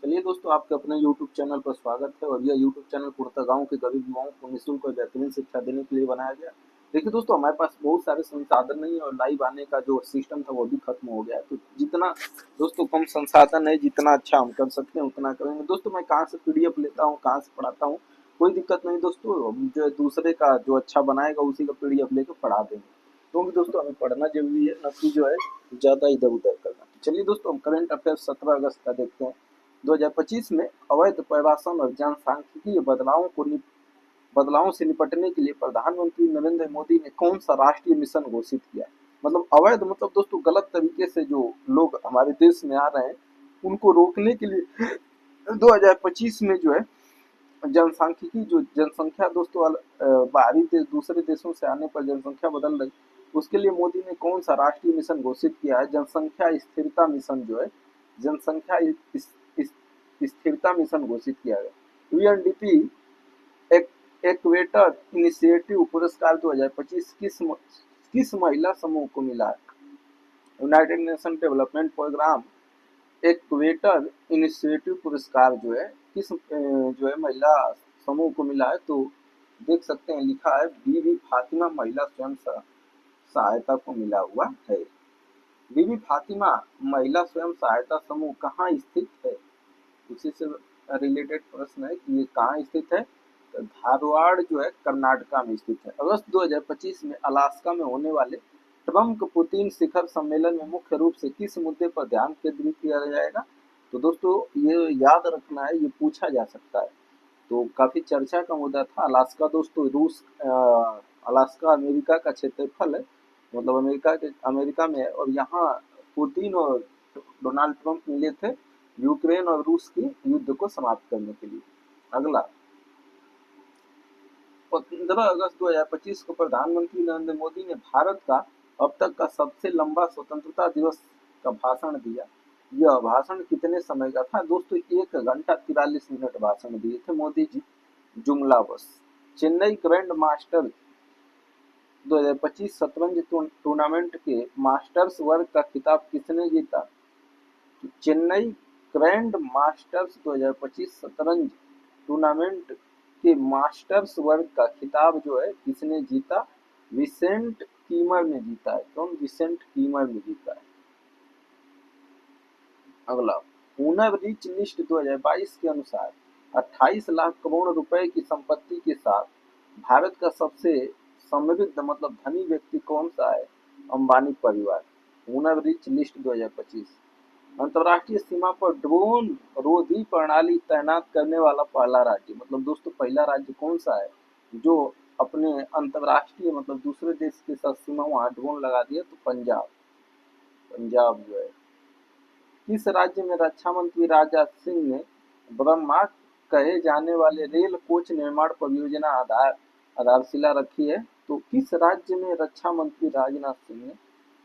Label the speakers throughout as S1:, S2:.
S1: चलिए दोस्तों, आपके अपने YouTube चैनल पर स्वागत है। और यह YouTube चैनल पूर्णतः गाँव के गरीब युवाओं को निःशुल्क और बेहतरीन शिक्षा देने के लिए बनाया गया। देखिए दोस्तों, हमारे पास बहुत सारे संसाधन नहीं है और लाइव आने का जो सिस्टम था वो भी खत्म हो गया है। तो जितना दोस्तों कम संसाधन है, जितना अच्छा हम कर सकते हैं उतना करेंगे। दोस्तों, मैं कहाँ से PDF लेता हूँ, कहाँ से पढ़ाता हूँ, कोई दिक्कत नहीं दोस्तों। हम जो है दूसरे का जो अच्छा बनाएगा उसी का PDF लेकर पढ़ा देंगे। क्योंकि दोस्तों हमें पढ़ना जरूरी है, न कि जो है ज़्यादा इधर उधर करना। चलिए दोस्तों, हम करंट अफेयर्स 17 अगस्त का देखते हैं। 2025 में अवैध प्रवासन और जनसांख्यिकीय बदलावों से निपटने के लिए प्रधानमंत्री नरेंद्र मोदी ने कौन सा राष्ट्रीय मिशन घोषित किया? मतलब अवैध मतलब दोस्तों गलत तरीके से जो लोग हमारे देश में आ रहे हैं उनको रोकने के लिए 2025 में जो है जनसांख्यिकी जो जनसंख्या दोस्तों बाहरी देश दूसरे देशों से आने पर जनसंख्या बदल रही, उसके लिए मोदी ने कौन सा राष्ट्रीय मिशन घोषित किया है? जनसंख्या स्थिरता मिशन जो है, जनसंख्या स्थिरता मिशन घोषित किया गया। यूएनडीपी एक्वेटर इनिशिएटिव पुरस्कार 2025 किस महिला समूह को मिला है? United Nation Development Programme Equator Initiative पुरस्कार जो है किस जो है महिला समूह को मिला है? तो देख सकते हैं, लिखा है बीबी फातिमा महिला स्वयं सहायता को मिला हुआ है। बीबी फातिमा महिला स्वयं सहायता समूह कहाँ स्थित है? उसी से रिलेटेड प्रश्न है कि ये कहाँ स्थित है। तो धारवाड़ जो है कर्नाटका में स्थित है। अगस्त 2025 में अलास्का में होने वाले ट्रम्प पुतिन शिखर सम्मेलन में मुख्य रूप से किस मुद्दे पर ध्यान केंद्रित किया जाएगा? तो दोस्तों ये याद रखना है, ये पूछा जा सकता है। तो काफी चर्चा का मुद्दा था। अलास्का दोस्तों अलास्का अमेरिका का क्षेत्रफल है, मतलब अमेरिका में है। और यहाँ पुतिन और डोनाल्ड ट्रंप मिले थे यूक्रेन और रूस की युद्ध को समाप्त करने के लिए। अगला 15 अगस्त 2025 को प्रधानमंत्री नरेंद्र मोदी ने भारत का अब तक का सबसे लंबा स्वतंत्रता दिवस का भाषण दिया। यह भाषण कितने समय का था? दोस्तों 1 घंटा 43 मिनट भाषण दिए थे मोदी जी, जुमला बस। चेन्नई ग्रैंड मास्टर 2025 शतरंज टूर्नामेंट के मास्टर्स वर्ग का खिताब किसने जीता? तो चेन्नई ग्रैंड मास्टर्स 2025 शतरंज टूर्नामेंट के मास्टर्स वर्ग का खिताब जो है किसने जीता? विसेंट कीमर ने जीता है। कौन? विसेंट कीमर ने जीता है। अगला हुनर रिच लिस्ट 2022 के अनुसार 28 लाख करोड़ रुपए की संपत्ति के साथ भारत का सबसे समृद्ध मतलब धनी व्यक्ति कौन सा है? अंबानी परिवार। हुनर रिच लिस्ट 2025। अंतर्राष्ट्रीय सीमा पर ड्रोन रोधी प्रणाली तैनात करने वाला पहला राज्य, मतलब दोस्तों पहला राज्य कौन सा है जो अपने अंतर्राष्ट्रीय मतलब दूसरे देश के साथ सीमा वहां ड्रोन लगा दिया? तो पंजाब। पंजाब जो है। किस राज्य में रक्षा मंत्री राजनाथ सिंह ने ब्रह्मा कहे जाने वाले रेल कोच निर्माण परियोजना आधारशिला रखी है? तो किस राज्य में रक्षा मंत्री राजनाथ सिंह ने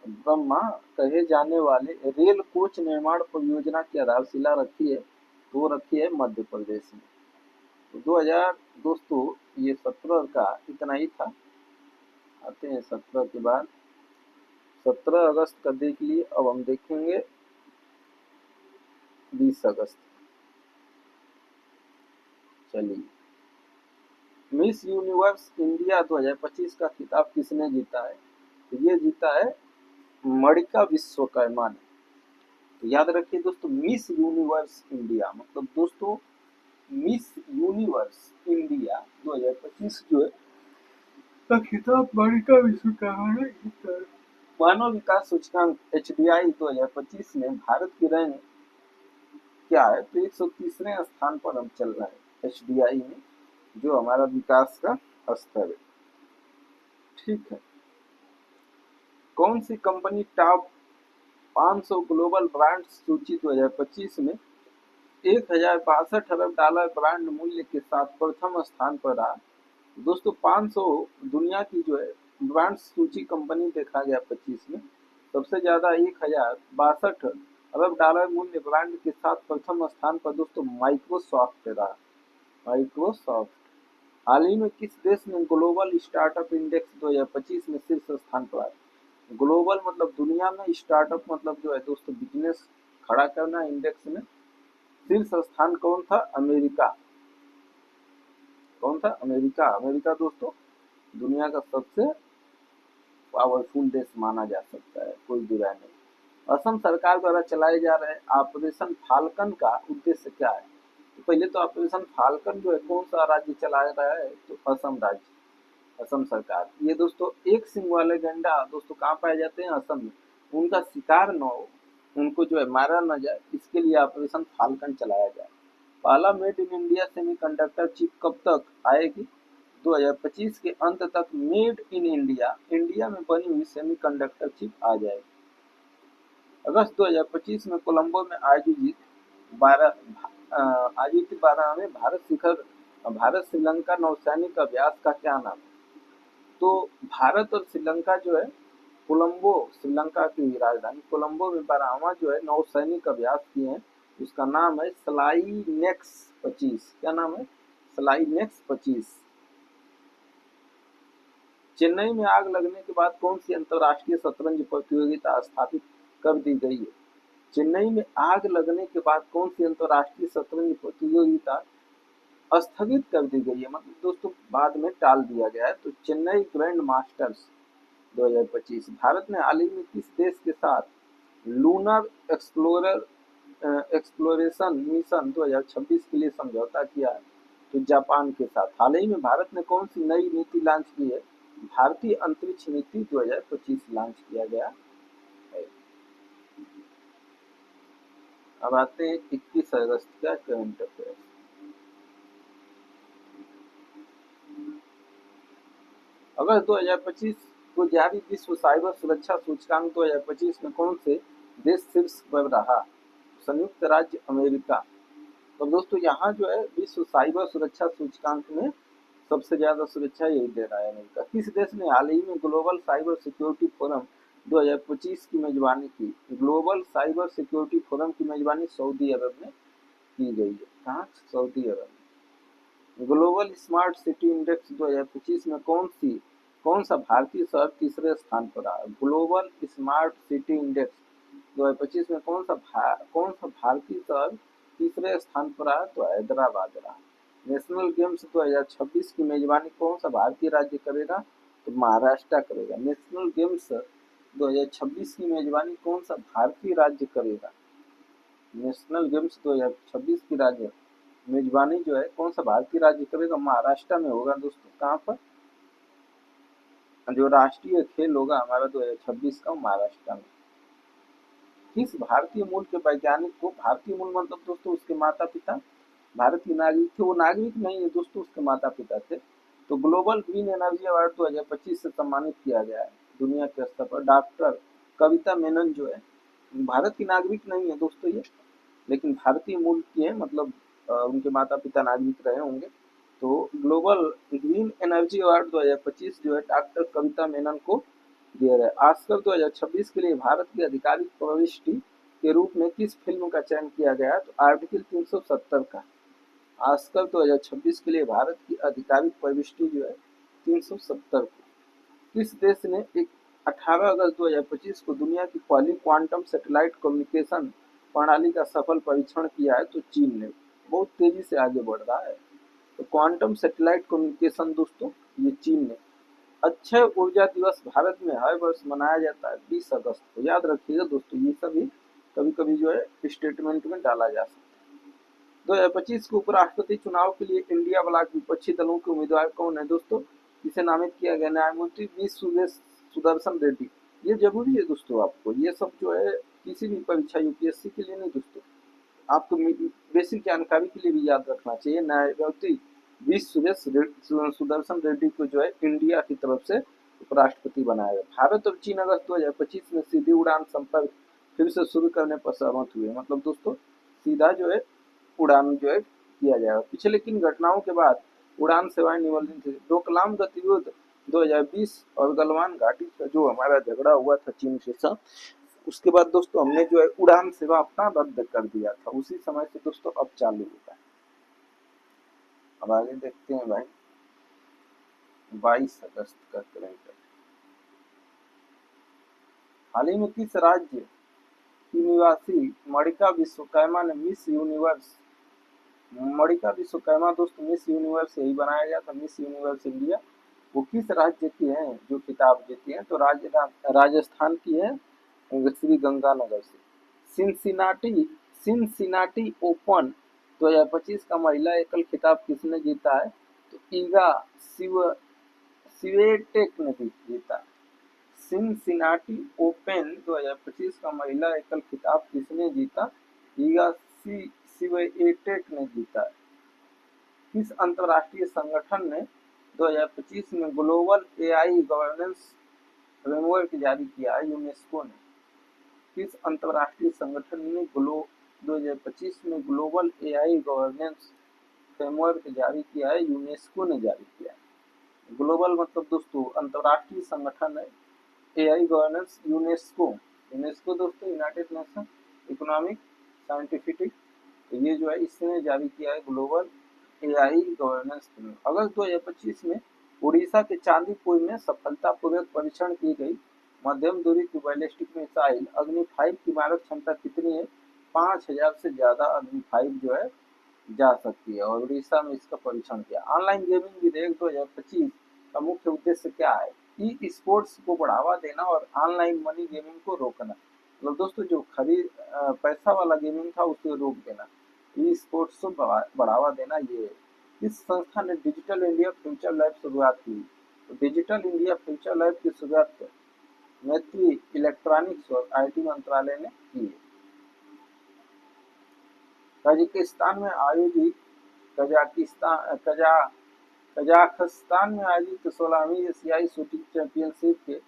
S1: ब्रह्मा कहे जाने वाले रेल कोच निर्माण परियोजना की आधारशिला रखी है? तो रखी है मध्य प्रदेश में। तो 2000 दोस्तों ये 17 का इतना ही था। आते हैं 17 के बाद। 17 अगस्त का देख लिए, अब हम देखेंगे 20 अगस्त। चलिए, मिस यूनिवर्स इंडिया 2025 का खिताब किसने जीता है? तो ये जीता है मणिका विश्वकर्मा ने। तो याद रखिए दोस्तों, मिस यूनिवर्स इंडिया मतलब दोस्तों मिस यूनिवर्स इंडिया 2025 जो है का खिताब मणिका विश्वकर्मा ने जीता है। मानव विकास सूचकांक HDI 2025 में भारत की रैंक क्या है? तो 130वें स्थान पर हम चल रहे हैं HDI में, जो हमारा विकास का स्तर है। ठीक है। कौन सी कंपनी टॉप 500 ग्लोबल ब्रांड सूची 2025 में 1062 अरब डॉलर ब्रांड मूल्य के साथ प्रथम स्थान पर रहा? दोस्तों 500 दुनिया की जो है ब्रांड सूची कंपनी देखा गया 25 में, सबसे ज्यादा 1062 अरब डॉलर मूल्य ब्रांड के साथ प्रथम स्थान पर दोस्तों माइक्रोसॉफ्ट रहा। माइक्रोसॉफ्ट। हाल ही में किस देश ने ग्लोबल स्टार्टअप इंडेक्स 2025 में शीर्ष स्थान पर आया? ग्लोबल मतलब दुनिया में, स्टार्टअप मतलब जो है दोस्तों बिजनेस खड़ा करना इंडेक्स में, शीर्ष स्थान कौन था? अमेरिका। कौन था? अमेरिका। अमेरिका दोस्तों दुनिया का सबसे पावरफुल देश माना जा सकता है, कोई दुराय नहीं। असम सरकार द्वारा चलाए जा रहे ऑपरेशन फाल्कन का उद्देश्य क्या है? तो पहले तो ऑपरेशन फाल्कन जो है कौन सा राज्य चला रहा है? तो असम राज्य, असम सरकार। ये दोस्तों एक सिंह वाले गैंडा दोस्तों कहाँ पाए जाते हैं? असम में। उनका शिकार न हो, उनको जो है मारा न जाए, इसके लिए ऑपरेशन फाल्कन चलाया जाए। पहला made in India semiconductor chip कब तक आएगी? 2025 के अंत तक मेड इन इंडिया, इंडिया में बनी हुई सेमीकंडक्टर चिप आ जाएगी। अगस्त 2025 में कोलंबो में आयोजित 12वें भारत श्रीलंका नौसैनिक अभ्यास का क्या नाम है? तो भारत और श्रीलंका जो है कोलंबो, श्रीलंका की राजधानी कोलंबो में 12वां जो है नौसैनिक अभ्यास किए हैं। उसका नाम है स्लाइनेक्स 25। क्या नाम है? स्लाइनेक्स 25। चेन्नई में आग लगने के बाद कौन सी अंतर्राष्ट्रीय शतरंज प्रतियोगिता स्थापित कर दी गई है? चेन्नई में आग लगने के बाद कौन सी अंतर्राष्ट्रीय शतरंज प्रतियोगिता स्थगित कर दी गई है? मतलब दोस्तों बाद में टाल दिया गया है। तो चेन्नई ग्रैंड मास्टर्स 2025। भारत ने हाल ही में किस देश के साथ लूनर एक्सप्लोरेशन मिशन 2026 के लिए समझौता किया है? तो जापान के साथ। हाल ही में भारत ने कौन सी नई नीति लॉन्च की है? भारतीय अंतरिक्ष नीति 2025 लॉन्च किया गया है। अब आते हैं 21 अगस्त का करंट अफेयर। अगस्त 2025 को जारी विश्व साइबर सुरक्षा सूचकांक 2025 में कौन से देश शीर्ष पर रहा? संयुक्त राज्य अमेरिका। तो दोस्तों यहाँ जो है विश्व साइबर सुरक्षा सूचकांक में सबसे ज्यादा सुरक्षा यही दे रहा है अमेरिका। किस देश ने हाल ही में ग्लोबल साइबर सिक्योरिटी फोरम 2025 की मेजबानी की? ग्लोबल साइबर सिक्योरिटी फोरम की मेजबानी सऊदी अरब में की गई है। कहाँ? सऊदी अरब में। ग्लोबल स्मार्ट सिटी इंडेक्स 2025 में कौन सा भारतीय शहर तीसरे स्थान पर रहा? ग्लोबल स्मार्ट सिटी इंडेक्स 2025 में कौन सा भारतीय शहर तीसरे स्थान पर रहा? तो हैदराबाद रहा। नेशनल गेम्स 2026 की मेजबानी कौन सा भारतीय राज्य करेगा? तो महाराष्ट्र करेगा। नेशनल गेम्स 2026 की मेजबानी कौन सा भारतीय राज्य करेगा? नेशनल गेम्स 2026 की राज्य मेजबानी जो है कौन सा भारतीय राज्य करेगा? महाराष्ट्र में होगा दोस्तों। कहाँ पर? जो राष्ट्रीय खेल होगा हमारा 2026 का महाराष्ट्र में। किस भारतीय मूल के वैज्ञानिक को, भारतीय मूल मतलब दोस्तों उसके माता पिता भारतीय नागरिक थे, वो नागरिक नहीं है दोस्तों, उसके माता पिता थे। तो ग्लोबल ग्रीन एनर्जी अवार्ड 2025 से सम्मानित किया गया है दुनिया के स्तर पर। डॉक्टर कविता मेनन जो है भारत की नागरिक नहीं है दोस्तों ये, लेकिन भारतीय मूल की है, मतलब उनके माता पिता नागरिक रहे होंगे। तो ग्लोबल ग्रीन एनर्जी अवार्ड 2025 जो है डॉक्टर कविता मेनन को दिया गया। ऑस्कर 2026 के लिए भारत की आधिकारिक प्रविष्टि के रूप में किस फिल्म का चयन किया गया? तो आर्टिकल 370 का। ऑस्कर 2026 के लिए भारत की आधिकारिक प्रविष्टि जो है 370 को। किस देश ने 18 अगस्त 2025 को दुनिया की पहली क्वांटम सैटेलाइट कम्युनिकेशन प्रणाली का सफल परीक्षण किया है? तो चीन ने। बहुत तेजी से आगे बढ़ रहा है। तो क्वांटम सैटेलाइट कम्युनिकेशन दोस्तों ये चीन ने। अक्षय ऊर्जा दिवस भारत में हर वर्ष मनाया जाता है 20 अगस्त को। याद रखिएगा दोस्तों, ये सभी कभी कभी जो है स्टेटमेंट में डाला जा सकता है। 2025 के उपराष्ट्रपति चुनाव के लिए इंडिया ब्लॉक विपक्षी दलों के उम्मीदवार कौन है दोस्तों? इसे नामित किया गया न्यायमूर्ति वी सुदर्शन रेड्डी। ये जरूरी है दोस्तों, आपको ये सब जो है किसी भी परीक्षा यूपीएससी के लिए नहीं दोस्तों, आपको बेसिक जानकारी के लिए भी याद रखना चाहिए। न्यायमूर्ति वी सुदर्शन रेड्डी को जो है इंडिया की तरफ से उपराष्ट्रपति बनाया गया। भारत और चीन अगस्त 2025 में सीधी उड़ान संपर्क फिर से शुरू करने पर सहमत हुए। मतलब दोस्तों सीधा जो है उड़ान जो है किया जाएगा। पिछले किन घटनाओं के बाद उड़ान सेवाएं निलंबित थी? डोकलाम गतिविधि 2020 और गलवान घाटी का जो हमारा झगड़ा हुआ था चीन के साथ, उसके बाद दोस्तों हमने जो है उड़ान सेवा अपना रद्द कर दिया था। उसी समय से दोस्तों अब चालू होता है। अब आगे देखते हैं भाई 22 अगस्त का करंट। हाल ही में किस राज्य की निवासी मणिका विश्वकर्मा ने मिस यूनिवर्स मणिका विश्वकर्मा दोस्तों मिस यूनिवर्स यही बनाया गया था, मिस यूनिवर्स इंडिया। वो किस राज्य की है जो खिताब जीती है? तो राजस्थान की है, श्री गंगानगर से। सिनसिनाटी सिनसिनाटी ओपन 2025 का महिला एकल खिताब किसने जीता है? तो ईगा शिव स्विएटेक ने जीता। सिनसिनाटी ओपन 2025 का महिला एकल खिताब किसने जीता? ईगा स्विएटेक ने जीता। किस अंतरराष्ट्रीय संगठन ने 2025 में ग्लोबल एआई गवर्नेंस फ्रेमवर्क जारी किया है? यूनेस्को ने। किस अंतरराष्ट्रीय संगठन ने 2025 में ग्लोबल एआई गवर्नेंस फ्रेमवर्क जारी किया है? यूनेस्को ने जारी किया है। ग्लोबल मतलब दोस्तों अंतरराष्ट्रीय संगठन है, एआई गवर्नेंस यूनेस्को। यूनेस्को दोस्तों यूनाइटेड नेशन इकोनॉमिक साइंटिफिक, तो ये जो है इसने जारी किया है ग्लोबल एआई गवर्नेंस। अगस्त 2025 में उड़ीसा के चांदीपुर में सफलतापूर्वक परीक्षण की गई मध्यम दूरी की बैलिस्टिक मिसाइल अग्नि 5 की मारक क्षमता कितनी है? 5000 से ज्यादा अग्नि 5 जो है जा सकती है, और उड़ीसा में इसका परीक्षण किया। ऑनलाइन गेमिंग विधेयक 2025 का मुख्य उद्देश्य क्या है? ई स्पोर्ट्स को बढ़ावा देना और ऑनलाइन मनी गेमिंग को रोकना। मतलब दोस्तों जो पैसा वाला गेमिंग था उसे रोक देना, ई स्पोर्ट्स को बढ़ावा देना। ये इस संस्था ने डिजिटल इंडिया फ्यूचर लैब शुरुआत की? तो डिजिटल इंडिया फ्यूचर लैब की शुरुआत मैत्री इलेक्ट्रॉनिक्स और आईटी मंत्रालय ने की है। कजाकिस्तान में आयोजित कजाखस्तान में आयोजित 16वीं एशियाई शूटिंग चैंपियनशिप के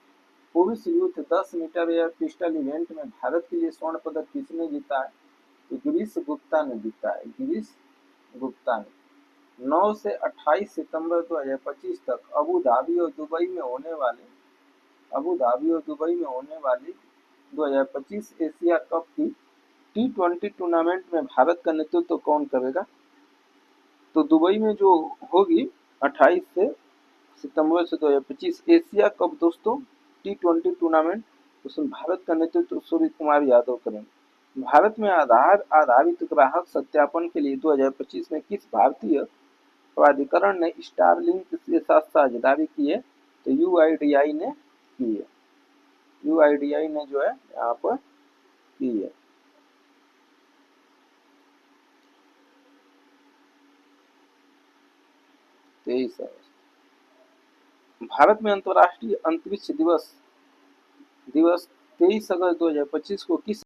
S1: पुरुष youth 10 metre air pistol event में भारत के लिए स्वर्ण पदक किसने जीता है? तो गिरीश गुप्ता ने जीता है, गिरीश गुप्ता ने। 9 से 28 सितंबर 2025 तक अबू धाबी और दुबई में होने वाली 2025 एशिया कप की T20 टूर्नामेंट में भारत का नेतृत्व कौन करेगा? तो दुबई में जो होगी 28 से सितंबर से 2025 एशिया कप दोस्तों T20 टूर्नामेंट, उसमें भारत का नेतृत्व सूर्य कुमार यादव करेंगे। भारत में आधार आधारित ग्राहक सत्यापन के लिए 2025 में किस भारतीय प्राधिकरण ने स्टारलिंक के साथ साझेदारी की है? तो यूआईडीआई ने की है, यूआईडीआई ने जो है यहाँ पर की है। तेईस भारत में अंतर्राष्ट्रीय अंतरिक्ष दिवस 23 अगस्त 2025 को किस